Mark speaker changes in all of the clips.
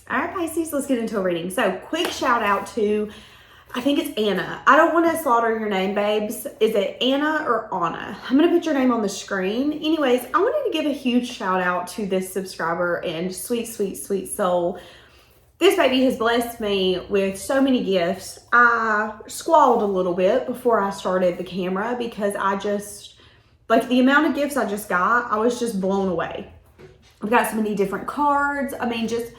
Speaker 1: All right, Pisces, let's get into a reading. So, quick shout out to, I think it's Anna. I don't want to slaughter your name, babes. Is it Anna or Anna? I'm going to put your name on the screen. Anyways, I wanted to give a huge shout out to this subscriber and sweet, sweet, sweet soul. This baby has blessed me with so many gifts. I squalled a little bit before I started the camera because I just, like the amount of gifts I just got, I was just blown away. I've got so many different cards. I mean, just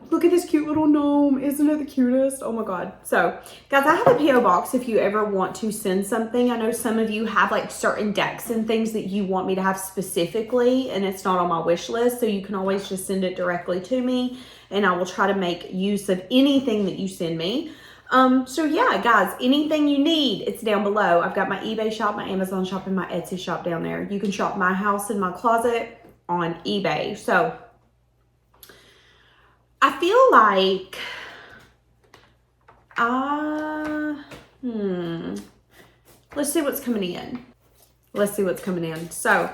Speaker 1: look at this cute little gnome. Isn't it the cutest? Oh my God. So guys, I have a PO box if you ever want to send something. I know some of you have like certain decks and things that you want me to have specifically, and it's not on my wish list. So you can always just send it directly to me and I will try to make use of anything that you send me. So yeah, guys, anything you need, it's down below. I've got my eBay shop, my Amazon shop, and my Etsy shop down there. You can shop my house and my closet on eBay. So I feel like let's see what's coming in. Let's see what's coming in. So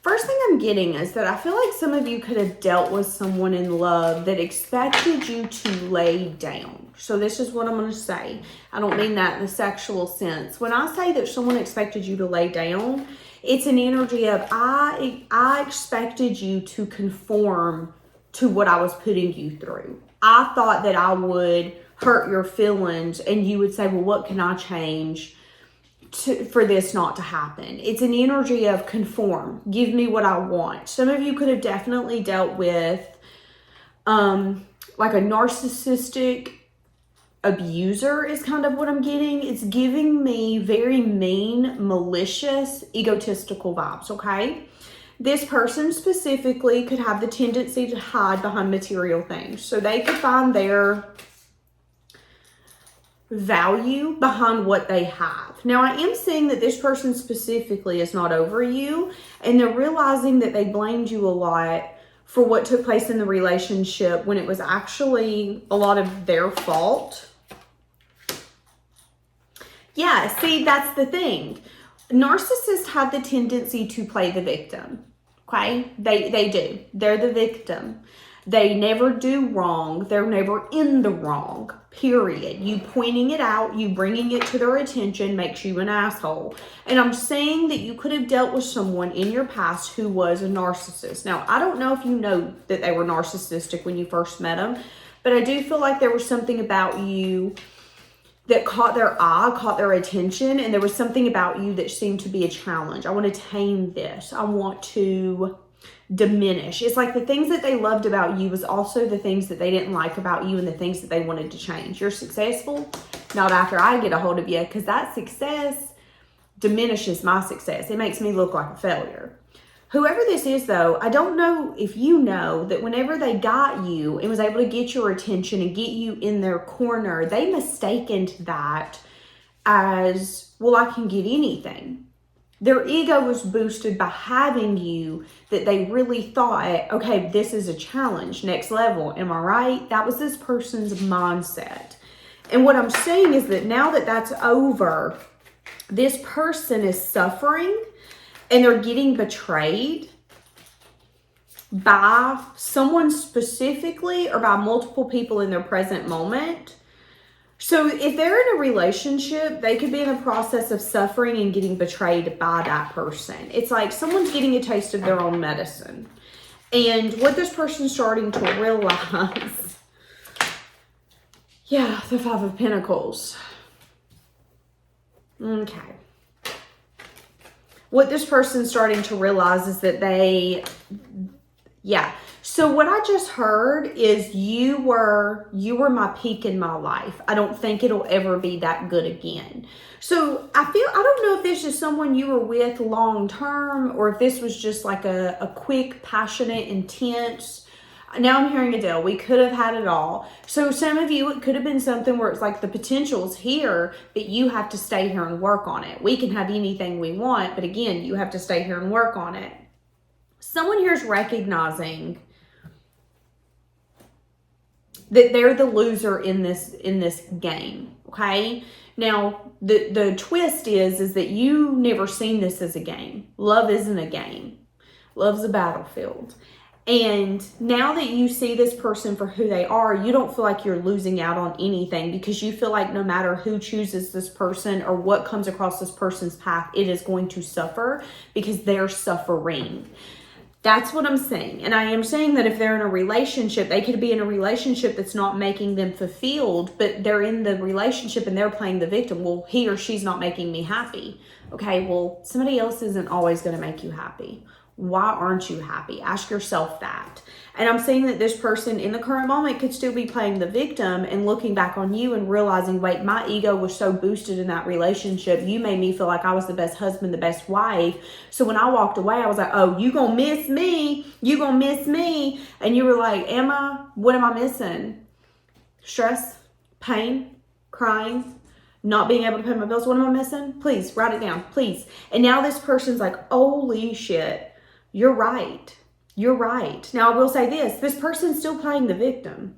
Speaker 1: first thing I'm getting is that I feel like some of you could have dealt with someone in love that expected you to lay down. So this is what I'm going to say. I don't mean that in the sexual sense. When I say that someone expected you to lay down, it's an energy of I expected you to conform to what I was putting you through. I thought that I would hurt your feelings and you would say, well, what can I change for this not to happen? It's an energy of conform. Give me what I want. Some of you could have definitely dealt with like a narcissistic abuser is kind of what I'm getting. It's giving me very mean, malicious, egotistical vibes, okay? This person specifically could have the tendency to hide behind material things. So they could find their value behind what they have. Now, I am seeing that this person specifically is not over you, and they're realizing that they blamed you a lot for what took place in the relationship when it was actually a lot of their fault. Yeah, see, that's the thing. Narcissists have the tendency to play the victim. Okay, they do. They're the victim. They never do wrong. They're never in the wrong, period. You pointing it out, you bringing it to their attention makes you an asshole. And I'm saying that you could have dealt with someone in your past who was a narcissist. Now, I don't know if you know that they were narcissistic when you first met them, but I do feel like there was something about you that caught their eye, caught their attention, and there was something about you that seemed to be a challenge. I want to tame this. I want to diminish. It's like the things that they loved about you was also the things that they didn't like about you and the things that they wanted to change. You're successful, not after I get a hold of you, because that success diminishes my success. It makes me look like a failure. Whoever this is, though, I don't know if you know that whenever they got you and was able to get your attention and get you in their corner, they mistaken that as, well, I can get anything. Their ego was boosted by having you, that they really thought, okay, this is a challenge, next level. Am I right? That was this person's mindset. And what I'm saying is that now that that's over, this person is suffering and they're getting betrayed by someone specifically or by multiple people in their present moment. So if they're in a relationship, they could be in a process of suffering and getting betrayed by that person. It's like someone's getting a taste of their own medicine. And what this person's starting to realize, yeah, the Five of Pentacles. Okay. What this person's starting to realize is that so what I just heard is you were my peak in my life. I don't think it'll ever be that good again. So I don't know if this is someone you were with long term or if this was just like a quick, passionate, intense. Now I'm hearing Adele. We could have had it all. So some of you, it could have been something where it's like the potential's here, but you have to stay here and work on it. We can have anything we want, but again, you have to stay here and work on it. Someone here is recognizing that they're the loser in this game, okay? Now, the twist is that you never seen this as a game. Love isn't a game. Love's a battlefield. And now that you see this person for who they are, you don't feel like you're losing out on anything, because you feel like no matter who chooses this person or what comes across this person's path, it is going to suffer because they're suffering. That's what I'm saying. And I am saying that if they're in a relationship, they could be in a relationship that's not making them fulfilled, but they're in the relationship and they're playing the victim. Well, he or she's not making me happy. Okay, well, somebody else isn't always going to make you happy. Why aren't you happy? Ask yourself that. And I'm saying that this person in the current moment could still be playing the victim and looking back on you and realizing, wait, my ego was so boosted in that relationship. You made me feel like I was the best husband, the best wife. So when I walked away, I was like, oh, you gonna miss me. You gonna miss me. And you were like, am I? What am I missing? Stress, pain, crying, not being able to pay my bills. What am I missing? Please write it down, please. And now this person's like, holy shit. You're right. You're right. Now, I will say this person's still playing the victim,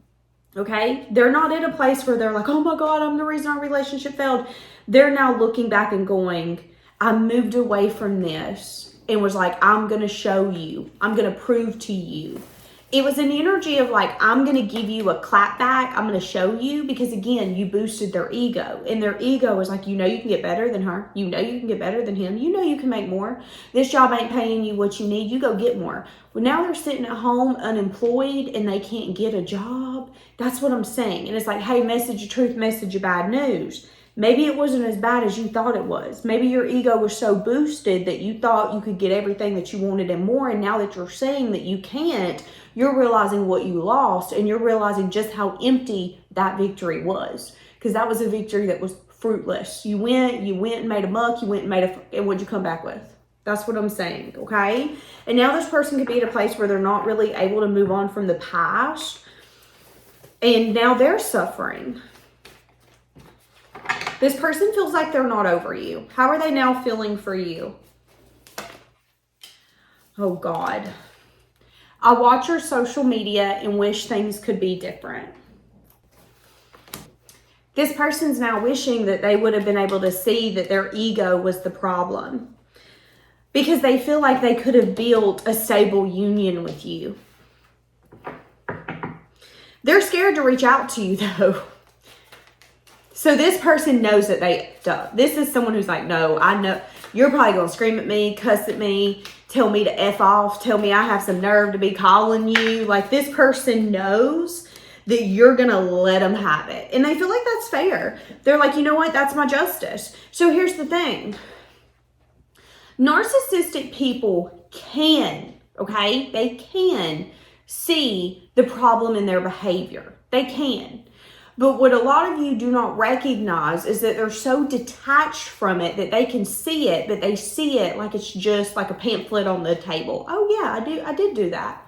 Speaker 1: okay? They're not in a place where they're like, oh my God, I'm the reason our relationship failed. They're now looking back and going, I moved away from this and was like, I'm going to show you. I'm going to prove to you. It was an energy of like, I'm going to give you a clap back. I'm going to show you, because again, you boosted their ego, and their ego is like, you know, you can get better than her. You know, you can get better than him. You know, you can make more. This job ain't paying you what you need. You go get more. Well, now they're sitting at home unemployed and they can't get a job. That's what I'm saying. And it's like, hey, message of truth, message of bad news. Maybe it wasn't as bad as you thought it was. Maybe your ego was so boosted that you thought you could get everything that you wanted and more. And now that you're saying that you can't, you're realizing what you lost, and you're realizing just how empty that victory was. Because that was a victory that was fruitless. You went and made a muck, and what'd you come back with? That's what I'm saying, okay? And now this person could be at a place where they're not really able to move on from the past. And now they're suffering. This person feels like they're not over you. How are they now feeling for you? Oh, God. I watch your social media and wish things could be different. This person's now wishing that they would have been able to see that their ego was the problem, because they feel like they could have built a stable union with you. They're scared to reach out to you, though. So this person knows that this is someone who's like, no, I know you're probably going to scream at me, cuss at me, tell me to F off, tell me I have some nerve to be calling you. Like, this person knows that you're going to let them have it. And they feel like that's fair. They're like, you know what? That's my justice. So here's the thing. Narcissistic people can, okay? They can see the problem in their behavior. They can. But what a lot of you do not recognize is that they're so detached from it that they can see it, but they see it like it's just like a pamphlet on the table. Oh yeah, I did do that.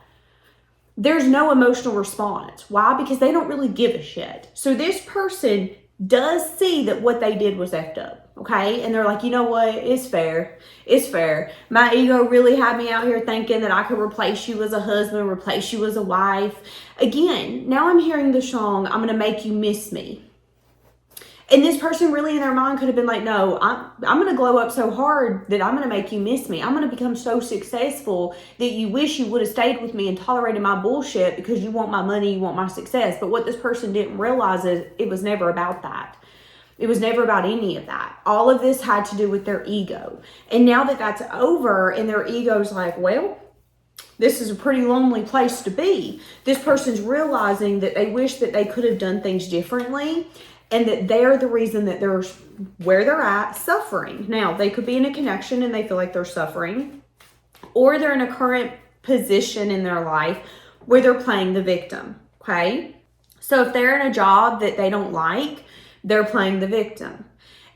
Speaker 1: There's no emotional response. Why? Because they don't really give a shit. So this person does see that what they did was effed up, okay? And they're like, you know what? It's fair. It's fair. My ego really had me out here thinking that I could replace you as a husband, replace you as a wife. Again, now I'm hearing the song, I'm going to make you miss me. And this person really in their mind could have been like, no, I'm going to glow up so hard that I'm going to make you miss me. I'm going to become so successful that you wish you would have stayed with me and tolerated my bullshit because you want my money, you want my success. But what this person didn't realize is it was never about that. It was never about any of that. All of this had to do with their ego. And now that that's over and their ego's like, well, this is a pretty lonely place to be. This person's realizing that they wish that they could have done things differently, and that they're the reason that they're where they're at, suffering. Now, they could be in a connection and they feel like they're suffering, or they're in a current position in their life where they're playing the victim, okay? So if they're in a job that they don't like, they're playing the victim.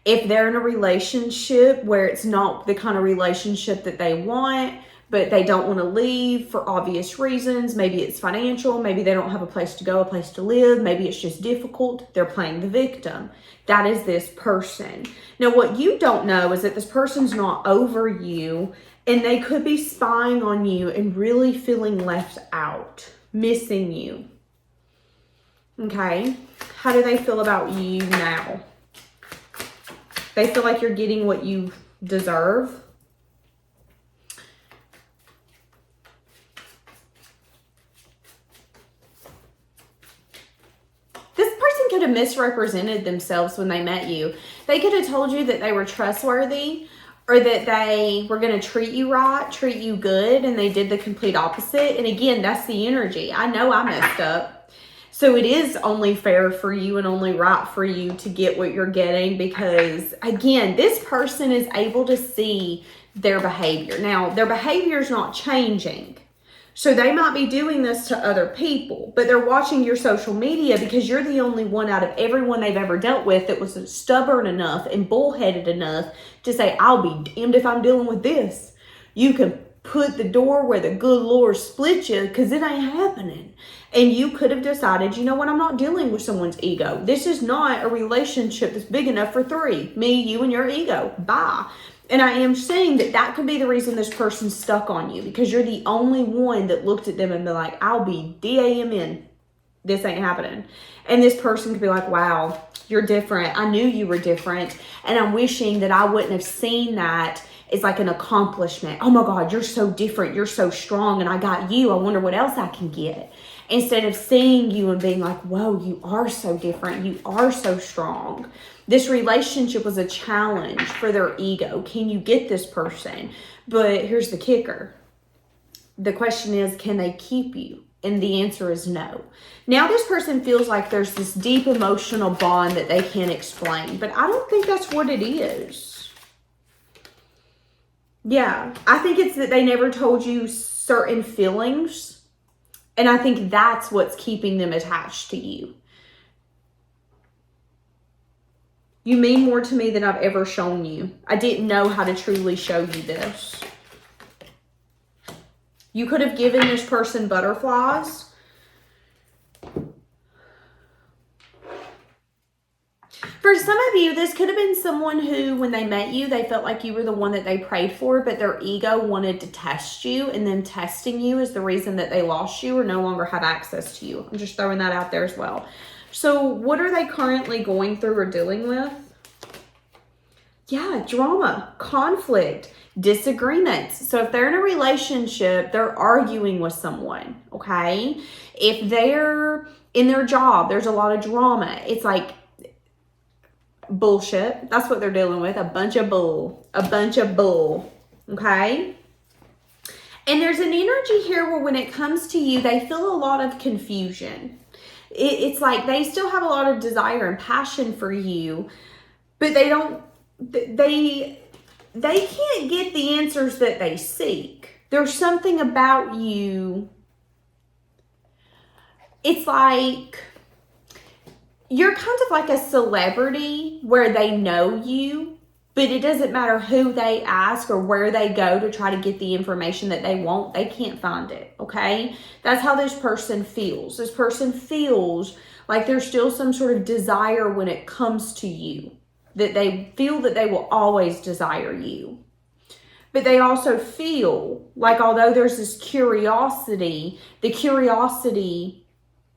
Speaker 1: If they're in a relationship where it's not the kind of relationship that they want, but they don't want to leave for obvious reasons. Maybe it's financial. Maybe they don't have a place to go, a place to live. Maybe it's just difficult. They're playing the victim. That is this person. Now, what you don't know is that this person's not over you, and they could be spying on you and really feeling left out, missing you. Okay? How do they feel about you now? They feel like you're getting what you deserve. could have misrepresented themselves when they met you. They could have told you that they were trustworthy or that they were going to treat you right, treat you good, and they did the complete opposite. And again, that's the energy. I know I messed up. So it is only fair for you and only right for you to get what you're getting because, again, this person is able to see their behavior. Now, their behavior is not changing. So they might be doing this to other people, but they're watching your social media because you're the only one out of everyone they've ever dealt with that was stubborn enough and bullheaded enough to say, I'll be damned if I'm dealing with this. You can put the door where the good Lord split you because it ain't happening. And you could have decided, you know what, I'm not dealing with someone's ego. This is not a relationship that's big enough for three. Me, you, and your ego. Bye. And I am saying that that could be the reason this person's stuck on you because you're the only one that looked at them and be like, I'll be DAMN. This ain't happening. And this person could be like, wow, you're different. I knew you were different. And I'm wishing that I wouldn't have seen that as like an accomplishment. Oh my God, you're so different. You're so strong. And I got you. I wonder what else I can get. Instead of seeing you and being like, whoa, you are so different. You are so strong. This relationship was a challenge for their ego. Can you get this person? But here's the kicker. The question is, can they keep you? And the answer is no. Now this person feels like there's this deep emotional bond that they can't explain. But I don't think that's what it is. Yeah, I think it's that they never told you certain feelings. And I think that's what's keeping them attached to you. You mean more to me than I've ever shown you. I didn't know how to truly show you this. You could have given this person butterflies. For some of you, this could have been someone who, when they met you, they felt like you were the one that they prayed for, but their ego wanted to test you, and them testing you is the reason that they lost you or no longer have access to you. I'm just throwing that out there as well. So what are they currently going through or dealing with? Yeah, drama, conflict, disagreements. So if they're in a relationship, they're arguing with someone, okay? If they're in their job, there's a lot of drama. It's like bullshit. That's what they're dealing with. A bunch of bull. Okay? And there's an energy here where when it comes to you, they feel a lot of confusion. It's like they still have a lot of desire and passion for you, but they can't get the answers that they seek. There's something about you. It's like you're kind of like a celebrity where they know you, but it doesn't matter who they ask or where they go to try to get the information that they want. They can't find it, okay? That's how this person feels. This person feels like there's still some sort of desire when it comes to you, that they feel that they will always desire you. But they also feel like although there's this curiosity, the curiosity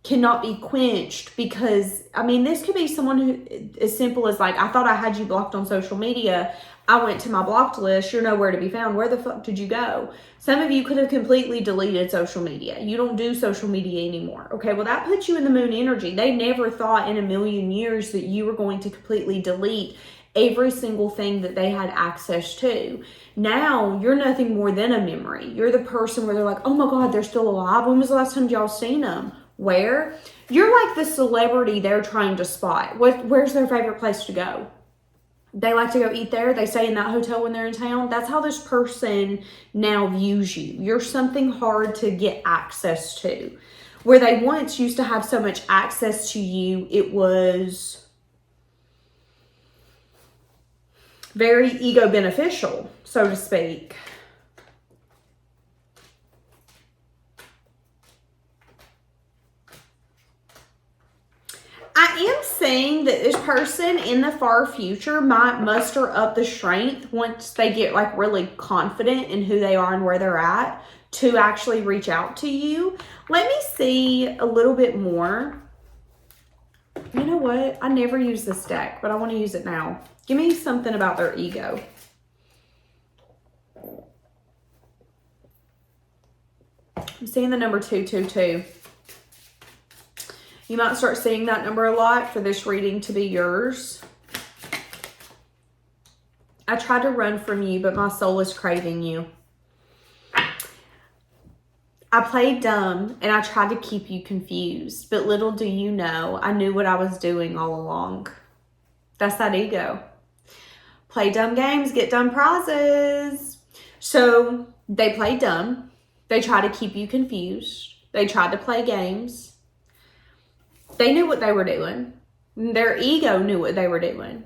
Speaker 1: cannot be quenched because, I mean, this could be someone who, as simple as like, I thought I had you blocked on social media. I went to my blocked list. You're nowhere to be found. Where the fuck did you go? Some of you could have completely deleted social media. You don't do social media anymore. Okay, well, that puts you in the moon energy. They never thought in a million years that you were going to completely delete every single thing that they had access to. Now, you're nothing more than a memory. You're the person where they're like, oh my God, they're still alive. When was the last time y'all seen them? Where? You're like the celebrity they're trying to spot. Where's their favorite place to go? They like to go eat there. They stay in that hotel when they're in town. That's how this person now views you. You're something hard to get access to. Where they once used to have so much access to you, it was very ego beneficial, so to speak. I am saying that this person in the far future might muster up the strength once they get like really confident in who they are and where they're at to actually reach out to you. Let me see a little bit more. You know what? I never use this deck, but I want to use it now. Give me something about their ego. I'm seeing the number 222. You might start seeing that number a lot for this reading to be yours. I tried to run from you, but my soul is craving you. I played dumb and I tried to keep you confused, but little do you know, I knew what I was doing all along. That's that ego. Play dumb games, get dumb prizes. So they played dumb. They tried to keep you confused. They tried to play games. They knew what they were doing. Their ego knew what they were doing.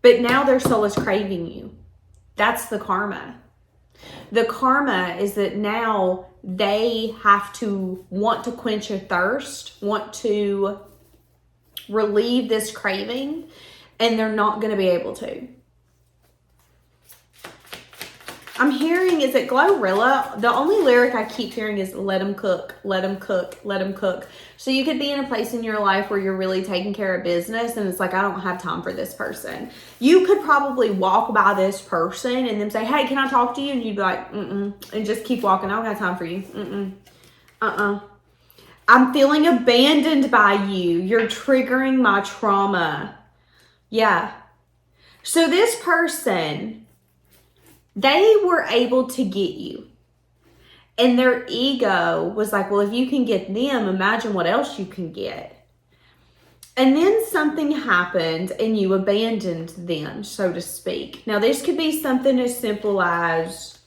Speaker 1: But now their soul is craving you. That's the karma. The karma is that now they have to want to quench a thirst, want to relieve this craving, and they're not going to be able to. I'm hearing, is it Glorilla? The only lyric I keep hearing is let him cook, let him cook, let him cook. So you could be in a place in your life where you're really taking care of business and it's like, I don't have time for this person. You could probably walk by this person and then say, hey, can I talk to you? And you'd be like, and just keep walking. I don't have time for you. I'm feeling abandoned by you. You're triggering my trauma. Yeah. So this person, they were able to get you. And their ego was like, well, if you can get them, imagine what else you can get. And then something happened and you abandoned them, so to speak. Now, this could be something as simple as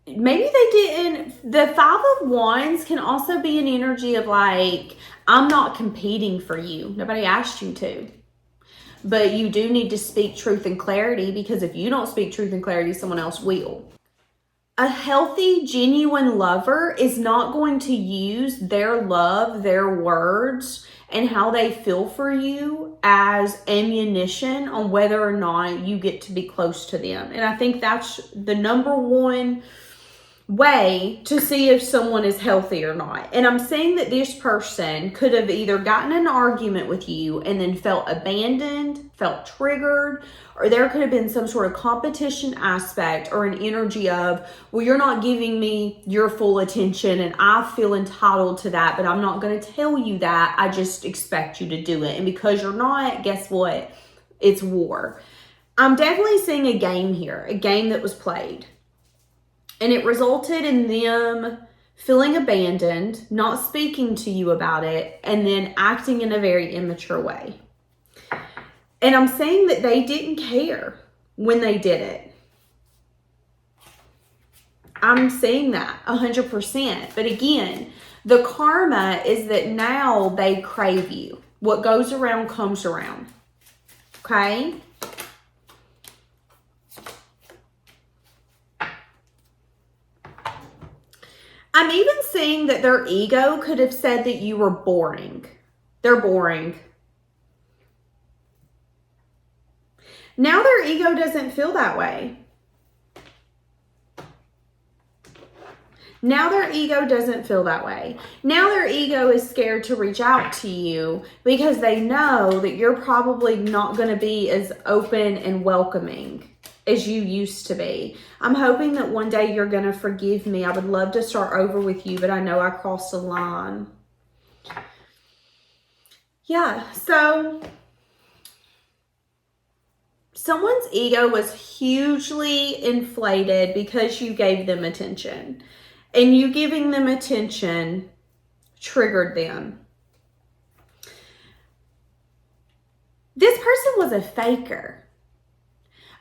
Speaker 1: maybe they didn't. The Five of Wands can also be an energy of like, I'm not competing for you. Nobody asked you to. But you do need to speak truth and clarity, because if you don't speak truth and clarity, someone else will. A healthy, genuine lover is not going to use their love, their words, and how they feel for you as ammunition on whether or not you get to be close to them. And I think that's the number one way to see if someone is healthy or not. And I'm saying that this person could have either gotten an argument with you and then felt abandoned, felt triggered, or there could have been some sort of competition aspect or an energy of, well, you're not giving me your full attention and I feel entitled to that, but I'm not going to tell you that. I just expect you to do it. And because you're not, guess what? It's war. I'm definitely seeing a game here, a game that was played. And it resulted in them feeling abandoned, not speaking to you about it, and then acting in a very immature way. And I'm saying that they didn't care when they did it. I'm saying that 100%. But again, the karma is that now they crave you. What goes around comes around. Okay? I'm even seeing that their ego could have said that you were boring. They're boring. Now their ego doesn't feel that way. Now their ego doesn't feel that way. Now their ego is scared to reach out to you because they know that you're probably not going to be as open and welcoming as you used to be. I'm hoping that one day you're going to forgive me. I would love to start over with you, but I know I crossed a line. Yeah, so someone's ego was hugely inflated because you gave them attention. And you giving them attention triggered them. This person was a faker.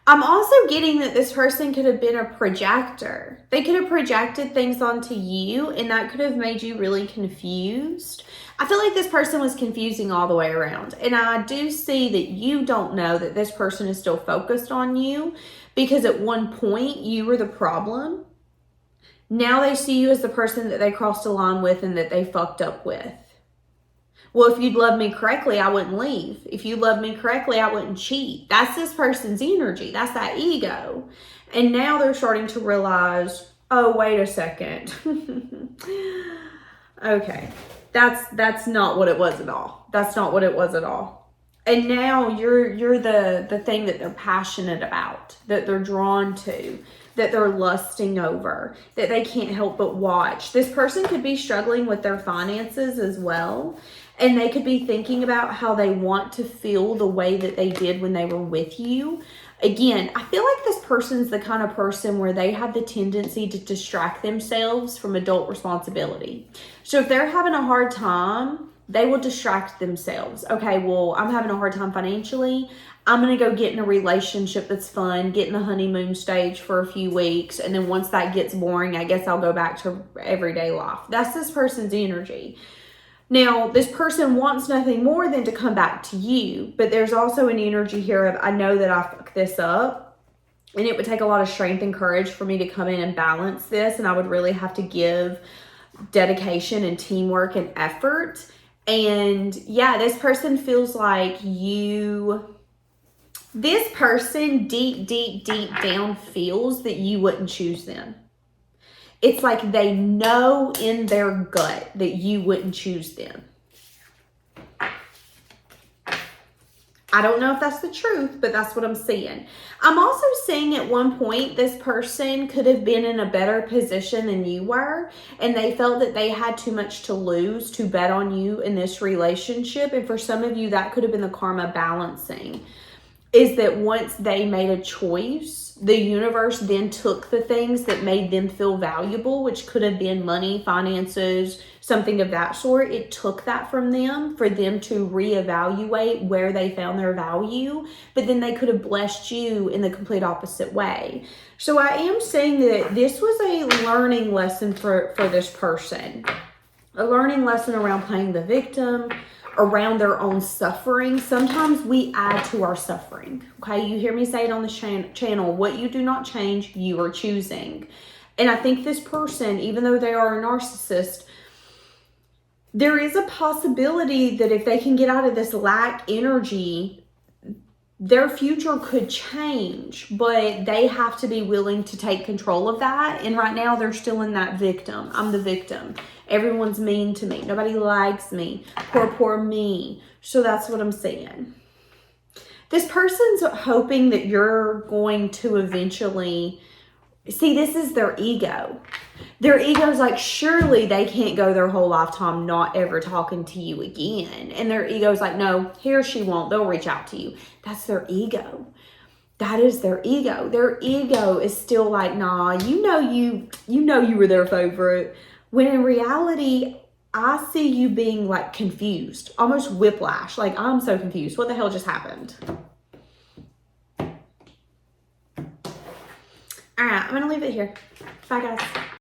Speaker 1: I'm also getting that this person could have been a projector. They could have projected things onto you, and that could have made you really confused. I feel like this person was confusing all the way around. And I do see that you don't know that this person is still focused on you, because at one point you were the problem. Now they see you as the person that they crossed a line with and that they fucked up with. Well, if you'd love me correctly, I wouldn't leave. If you loved me correctly, I wouldn't cheat. That's this person's energy. That's that ego. And now they're starting to realize, oh, wait a second. Okay. That's not what it was at all. That's not what it was at all. And now you're the thing that they're passionate about, that they're drawn to. that they're lusting over, that they can't help but watch. This person could be struggling with their finances as well. And they could be thinking about how they want to feel the way that they did when they were with you. Again, I feel like this person's the kind of person where they have the tendency to distract themselves from adult responsibility. So if they're having a hard time, they will distract themselves. Okay, well, I'm having a hard time financially. I'm going to go get in a relationship that's fun, get in the honeymoon stage for a few weeks. And then once that gets boring, I guess I'll go back to everyday life. That's this person's energy. Now, this person wants nothing more than to come back to you, but there's also an energy here of, I know that I fucked this up, and it would take a lot of strength and courage for me to come in and balance this, and I would really have to give dedication and teamwork and effort. And yeah, this person feels like this person deep down feels that you wouldn't choose them. It's like they know in their gut that you wouldn't choose them. I don't know if that's the truth, but that's what I'm seeing. I'm also seeing at one point this person could have been in a better position than you were, and they felt that they had too much to lose to bet on you in this relationship. And for some of you, that could have been the karma balancing. Is that once they made a choice, the universe then took the things that made them feel valuable, which could have been money, finances, something of that sort. It took that from them for them to reevaluate where they found their value, but then they could have blessed you in the complete opposite way. So I am saying that this was a learning lesson for this person. A learning lesson around playing the victim, around their own suffering. Sometimes we add to our suffering. Okay, you hear me say it on this channel. What you do not change, you are choosing. And I think this person, even though they are a narcissist, there is a possibility that if they can get out of this lack energy, their future could change, but they have to be willing to take control of that. And right now they're still in that victim. I'm the victim. Everyone's mean to me. Nobody likes me. Poor me. So that's what I'm saying. This person's hoping that you're going to eventually... See, this is their ego. Their ego's like, surely they can't go their whole lifetime not ever talking to you again. And their ego's like, no, he or she won't. They'll reach out to you. That's their ego. That is their ego. Their ego is still like, nah, you know you were their favorite. When in reality, I see you being like confused, almost whiplash. Like, I'm so confused. What the hell just happened? All right, I'm going to leave it here. Bye, guys.